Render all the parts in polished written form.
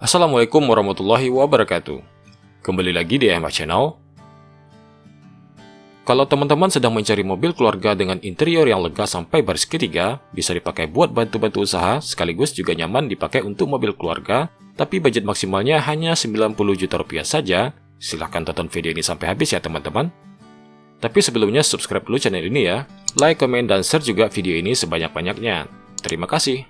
Assalamualaikum warahmatullahi wabarakatuh. Kembali lagi di EMA Channel. Kalau teman-teman sedang mencari mobil keluarga dengan interior yang lega sampai baris ketiga, bisa dipakai buat bantu-bantu usaha, sekaligus juga nyaman dipakai untuk mobil keluarga, tapi budget maksimalnya hanya 90 juta rupiah saja, silahkan tonton video ini sampai habis ya teman-teman. Tapi sebelumnya subscribe dulu channel ini ya, like, komen, dan share juga video ini sebanyak-banyaknya. Terima kasih.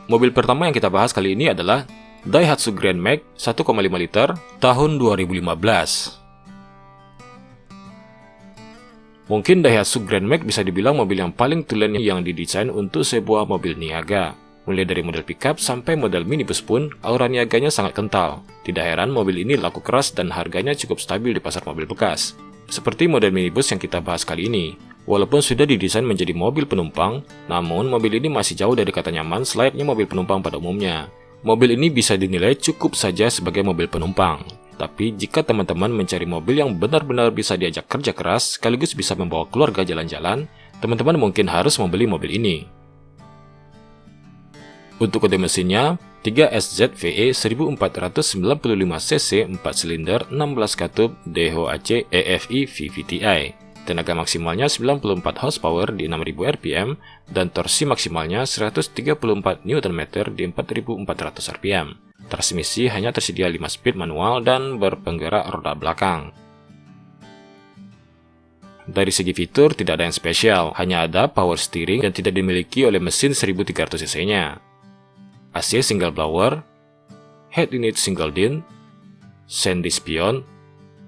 Mobil pertama yang kita bahas kali ini adalah Daihatsu Grand Max 1,5 liter tahun 2015. Mungkin Daihatsu Grand Max bisa dibilang mobil yang paling tulen yang didesain untuk sebuah mobil niaga. Mulai dari model pickup sampai model minibus pun, aura niaganya sangat kental. Tidak heran mobil ini laku keras dan harganya cukup stabil di pasar mobil bekas. Seperti model minibus yang kita bahas kali ini. Walaupun sudah didesain menjadi mobil penumpang, namun mobil ini masih jauh dari kata nyaman selayaknya mobil penumpang pada umumnya. Mobil ini bisa dinilai cukup saja sebagai mobil penumpang. Tapi jika teman-teman mencari mobil yang benar-benar bisa diajak kerja keras sekaligus bisa membawa keluarga jalan-jalan, teman-teman mungkin harus membeli mobil ini. Untuk kode mesinnya, 3SZ-VE 1495cc 4 silinder 16 katup DHC EFI VVTi. Tenaga maksimalnya 94 horsepower di 6000 rpm dan torsi maksimalnya 134 Nm di 4400 rpm. Transmisi hanya tersedia 5 speed manual dan berpenggerak roda belakang. Dari segi fitur tidak ada yang spesial, hanya ada power steering yang tidak dimiliki oleh mesin 1300 cc-nya. AC single blower, head unit single din, sandy spion,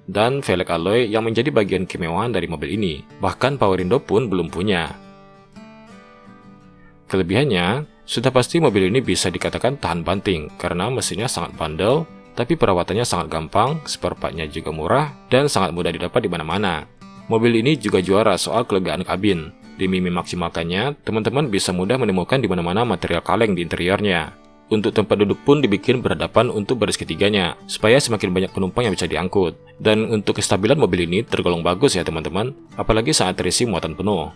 dan velg alloy yang menjadi bagian kemewahan dari mobil ini. Bahkan power window pun belum punya. Kelebihannya, sudah pasti mobil ini bisa dikatakan tahan banting karena mesinnya sangat bandel, tapi perawatannya sangat gampang, spare part-nya juga murah, dan sangat mudah didapat di mana-mana. Mobil ini juga juara soal kelegaan kabin. Demi memaksimalkannya, teman-teman bisa mudah menemukan di mana-mana material kaleng di interiornya. Untuk tempat duduk pun dibikin berhadapan untuk baris ketiganya, supaya semakin banyak penumpang yang bisa diangkut. Dan untuk kestabilan mobil ini tergolong bagus ya teman-teman, apalagi saat terisi muatan penuh.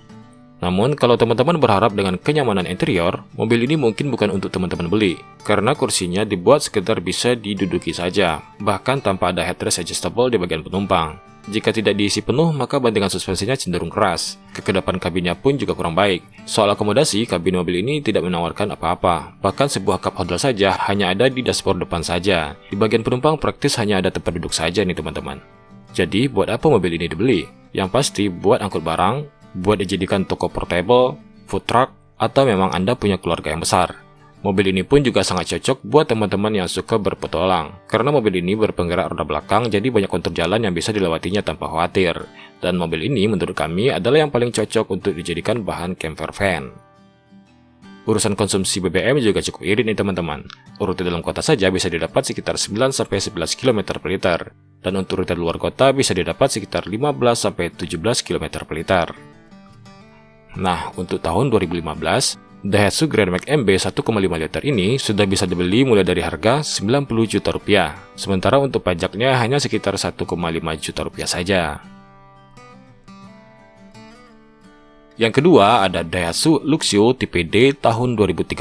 Namun, kalau teman-teman berharap dengan kenyamanan interior, mobil ini mungkin bukan untuk teman-teman beli, karena kursinya dibuat sekedar bisa diduduki saja, bahkan tanpa ada headrest adjustable di bagian penumpang. Jika tidak diisi penuh, maka bantingan suspensinya cenderung keras. Kekedapan kabinnya pun juga kurang baik. Soal akomodasi, kabin mobil ini tidak menawarkan apa-apa. Bahkan sebuah cup holder saja hanya ada di dashboard depan saja. Di bagian penumpang praktis hanya ada tempat duduk saja nih teman-teman. Jadi, buat apa mobil ini dibeli? Yang pasti buat angkut barang, buat dijadikan toko portable, food truck, atau memang Anda punya keluarga yang besar. Mobil ini pun juga sangat cocok buat teman-teman yang suka berpetualang, karena mobil ini berpenggerak roda belakang jadi banyak kontur jalan yang bisa dilewatinya tanpa khawatir. Dan mobil ini menurut kami adalah yang paling cocok untuk dijadikan bahan camper van. Urusan konsumsi BBM juga cukup irit nih teman-teman. Rute dalam kota saja bisa didapat sekitar 9-11 km per liter, dan untuk rute luar kota bisa didapat sekitar 15-17 km per liter. Nah, untuk tahun 2015, Daihatsu Grand Max MB 1,5 liter ini sudah bisa dibeli mulai dari harga 90 juta rupiah, sementara untuk pajaknya hanya sekitar 1,5 juta rupiah saja. Yang kedua ada Daihatsu Luxio tipe D tahun 2013.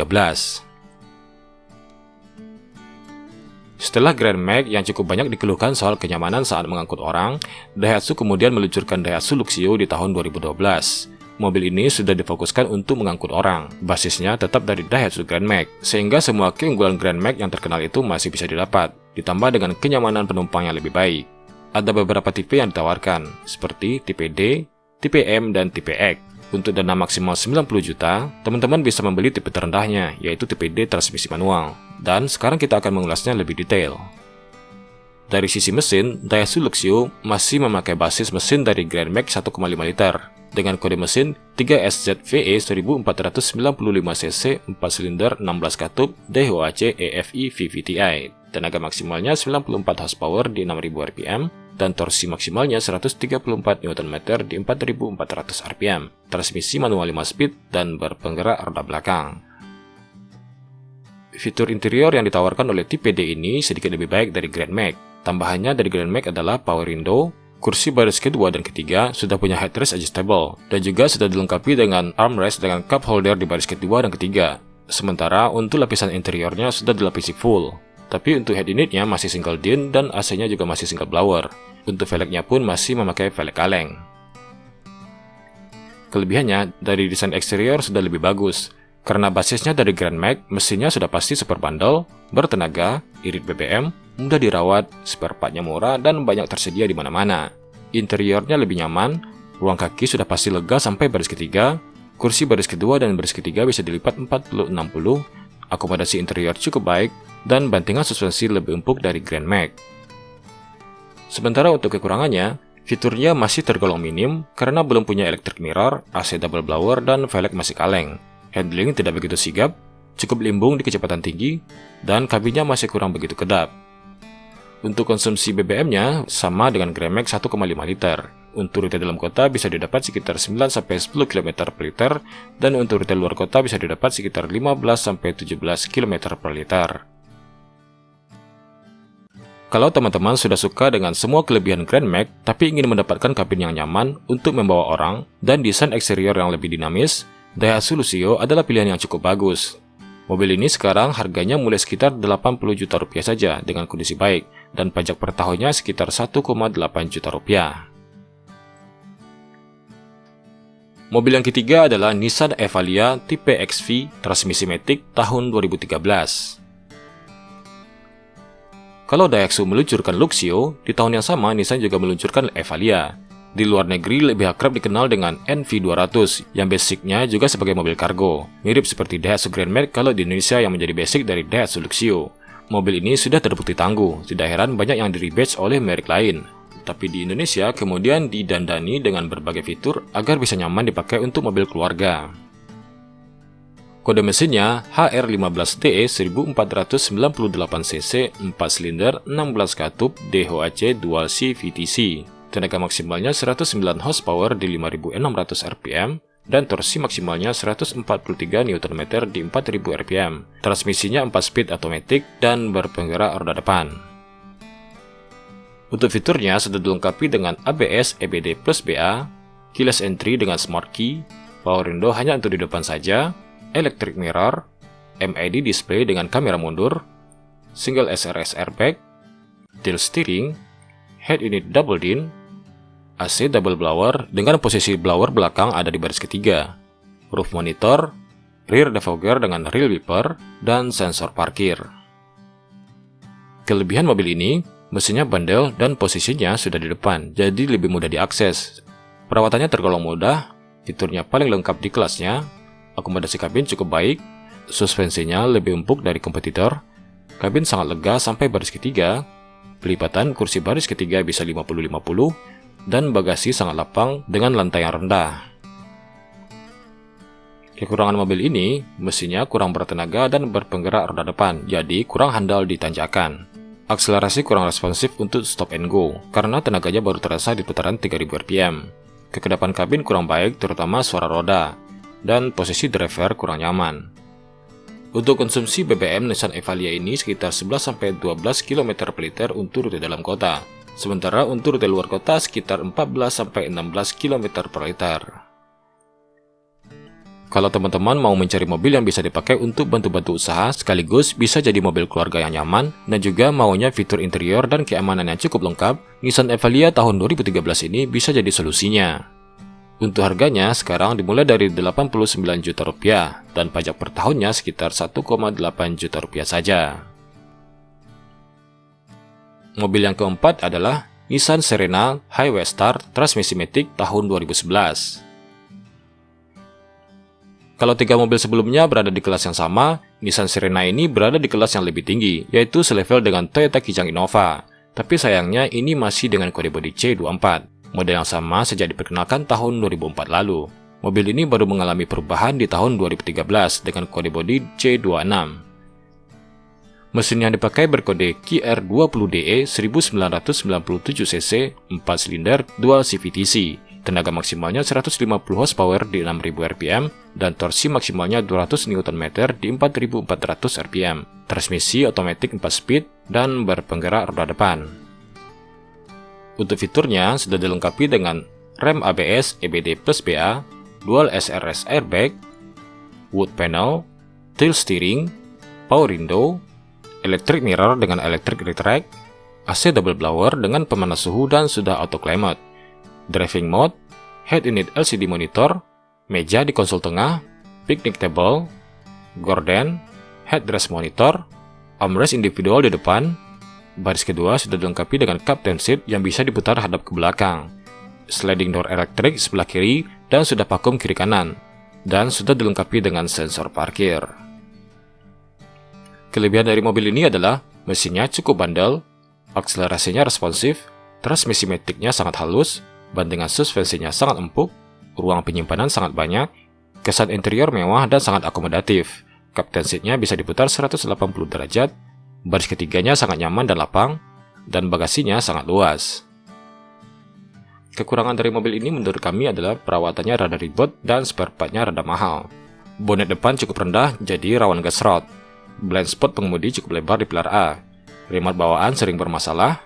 Setelah Grand Max yang cukup banyak dikeluhkan soal kenyamanan saat mengangkut orang, Daihatsu kemudian meluncurkan Daihatsu Luxio di tahun 2012. Mobil ini sudah difokuskan untuk mengangkut orang. Basisnya tetap dari Daihatsu Grand Max, sehingga semua keunggulan Grand Max yang terkenal itu masih bisa didapat, ditambah dengan kenyamanan penumpang yang lebih baik. Ada beberapa tipe yang ditawarkan, seperti tipe D, tipe M, dan tipe X. Untuk dana maksimal 90 juta, teman-teman bisa membeli tipe terendahnya, yaitu tipe D transmisi manual. Dan sekarang kita akan mengulasnya lebih detail. Dari sisi mesin, Daihatsu Luxio masih memakai basis mesin dari Grand Max 1,5 liter. Dengan kode mesin 3SZ-VE 1495cc 4 silinder 16 katup DHC EFI VVTi. Tenaga maksimalnya 94 horsepower di 6000 rpm dan torsi maksimalnya 134 Nm di 4400 rpm. Transmisi manual 5 speed dan berpenggerak roda belakang. Fitur interior yang ditawarkan oleh tipe D ini sedikit lebih baik dari Grand Max. Tambahannya dari Grand Max adalah power window, kursi baris kedua dan ketiga sudah punya headrest adjustable, dan juga sudah dilengkapi dengan armrest dengan cup holder di baris kedua dan ketiga. Sementara untuk lapisan interiornya sudah dilapisi full. Tapi untuk head unitnya masih single din dan AC-nya juga masih single blower. Untuk velgnya pun masih memakai velg kaleng. Kelebihannya, dari desain eksterior sudah lebih bagus. Karena basisnya dari Grand Max, mesinnya sudah pasti super bandel, bertenaga, irit BBM, mudah dirawat, spare part-nya murah, dan banyak tersedia di mana-mana. Interiornya lebih nyaman, ruang kaki sudah pasti lega sampai baris ketiga, kursi baris kedua dan baris ketiga bisa dilipat 40-60, akomodasi interior cukup baik, dan bantingan suspensi lebih empuk dari Grand Max. Sementara untuk kekurangannya, fiturnya masih tergolong minim karena belum punya electric mirror, AC double blower, dan velg masih kaleng. Handling tidak begitu sigap, cukup limbung di kecepatan tinggi, dan kabinnya masih kurang begitu kedap. Untuk konsumsi BBM-nya sama dengan Grand Max 1,5 liter. Untuk rute dalam kota bisa didapat sekitar 9-10 km per liter, dan untuk rute luar kota bisa didapat sekitar 15-17 km per liter. Kalau teman-teman sudah suka dengan semua kelebihan Grand Max, tapi ingin mendapatkan kabin yang nyaman untuk membawa orang, dan desain eksterior yang lebih dinamis, Daihatsu Luxio adalah pilihan yang cukup bagus. Mobil ini sekarang harganya mulai sekitar 80 juta rupiah saja dengan kondisi baik, dan pajak per tahunnya sekitar 1,8 juta rupiah. Mobil yang ketiga adalah Nissan Evalia tipe XV transmisi matic tahun 2013. Kalau Daihatsu meluncurkan Luxio, di tahun yang sama Nissan juga meluncurkan Evalia. Di luar negeri lebih akrab dikenal dengan NV200, yang basicnya juga sebagai mobil kargo. Mirip seperti Daihatsu Grand Max kalau di Indonesia yang menjadi basic dari Daihatsu Luxio. Mobil ini sudah terbukti tangguh, tidak heran banyak yang di-rebadge oleh merek lain. Tapi di Indonesia kemudian didandani dengan berbagai fitur agar bisa nyaman dipakai untuk mobil keluarga. Kode mesinnya HR15TE 1498cc 4 silinder 16 katup DHC Dual CVTC. Tenaga maksimalnya 109 horsepower di 5600 rpm dan torsi maksimalnya 143 Nm di 4000 rpm. Transmisinya 4 speed automatic dan berpenggerak roda depan. Untuk fiturnya sudah dilengkapi dengan ABS EBD plus BA, keyless entry dengan smart key, power window hanya untuk di depan saja, electric mirror, MID display dengan kamera mundur, single SRS airbag, tilt steering, head unit double din, AC double blower dengan posisi blower belakang ada di baris ketiga, roof monitor, rear defogger dengan rear wiper, dan sensor parkir. Kelebihan mobil ini, mesinnya bandel dan posisinya sudah di depan, jadi lebih mudah diakses. Perawatannya tergolong mudah, fiturnya paling lengkap di kelasnya, akomodasi kabin cukup baik, suspensinya lebih empuk dari kompetitor, kabin sangat lega sampai baris ketiga, pelipatan kursi baris ketiga bisa 50-50, dan bagasi sangat lapang dengan lantai yang rendah. Kekurangan mobil ini, mesinnya kurang bertenaga dan berpenggerak roda depan, jadi kurang handal di tanjakan. Akselerasi kurang responsif untuk stop and go, karena tenaganya baru terasa di putaran 3000 rpm. Kekedapan kabin kurang baik, terutama suara roda, dan posisi driver kurang nyaman. Untuk konsumsi BBM Nissan Evalia ini sekitar 11-12 km per liter untuk rute dalam kota, sementara untuk rute luar kota sekitar 14-16 km per liter. Kalau teman-teman mau mencari mobil yang bisa dipakai untuk bantu-bantu usaha, sekaligus bisa jadi mobil keluarga yang nyaman, dan juga maunya fitur interior dan keamanan yang cukup lengkap, Nissan Evalia tahun 2013 ini bisa jadi solusinya. Untuk harganya sekarang dimulai dari 89 juta rupiah, dan pajak per tahunnya sekitar 1,8 juta rupiah saja. Mobil yang keempat adalah Nissan Serena Highway Star transmisi matic tahun 2011. Kalau tiga mobil sebelumnya berada di kelas yang sama, Nissan Serena ini berada di kelas yang lebih tinggi, yaitu selevel dengan Toyota Kijang Innova. Tapi sayangnya ini masih dengan kode bodi C24, model yang sama sejak diperkenalkan tahun 2004 lalu. Mobil ini baru mengalami perubahan di tahun 2013 dengan kode bodi C26. Mesin yang dipakai berkode QR20DE 1997cc 4 silinder dual CVTC. Tenaga maksimalnya 150 horsepower di 6000 rpm dan torsi maksimalnya 200 Nm di 4400 rpm. Transmisi otomatis 4 speed dan berpenggerak roda depan. Untuk fiturnya sudah dilengkapi dengan rem ABS EBD plus BA, dual SRS airbag, wood panel, tilt steering, power window, electric mirror dengan electric retract, AC double blower dengan pemanas suhu dan sudah auto climate, driving mode, head unit LCD monitor, meja di konsol tengah, picnic table, gorden, headrest monitor, armrest individual di depan. Baris kedua sudah dilengkapi dengan captain seat yang bisa diputar hadap ke belakang, sliding door elektrik sebelah kiri dan sudah vakum kiri kanan, dan sudah dilengkapi dengan sensor parkir. Kelebihan dari mobil ini adalah mesinnya cukup bandel, akselerasinya responsif, transmisi maticnya sangat halus, bantingan suspensinya sangat empuk, ruang penyimpanan sangat banyak, kesan interior mewah dan sangat akomodatif. Captain seat-nya bisa diputar 180 derajat, baris ketiganya sangat nyaman dan lapang, dan bagasinya sangat luas. Kekurangan dari mobil ini menurut kami adalah perawatannya rada ribet dan spare part-nya rada mahal. Bonet depan cukup rendah jadi rawan gasrot. Blind spot pengemudi cukup lebar di pilar A. Remote bawaan sering bermasalah.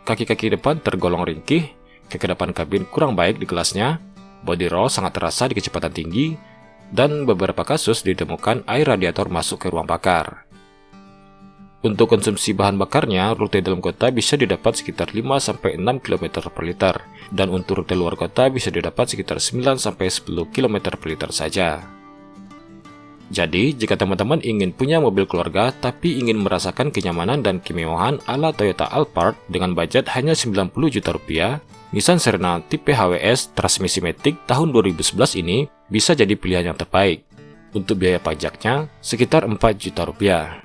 Kaki-kaki depan tergolong ringkih. Kaki depan kabin kurang baik di kelasnya. Body roll sangat terasa di kecepatan tinggi. Dan beberapa kasus ditemukan air radiator masuk ke ruang bakar. Untuk konsumsi bahan bakarnya, rute dalam kota bisa didapat sekitar 5-6 km per liter. Dan untuk rute luar kota bisa didapat sekitar 9-10 km per liter saja. Jadi, jika teman-teman ingin punya mobil keluarga tapi ingin merasakan kenyamanan dan kemewahan ala Toyota Alphard dengan budget hanya 90 juta rupiah, Nissan Serena tipe HWS transmisi matic tahun 2011 ini bisa jadi pilihan yang terbaik. Untuk biaya pajaknya sekitar 4 juta rupiah.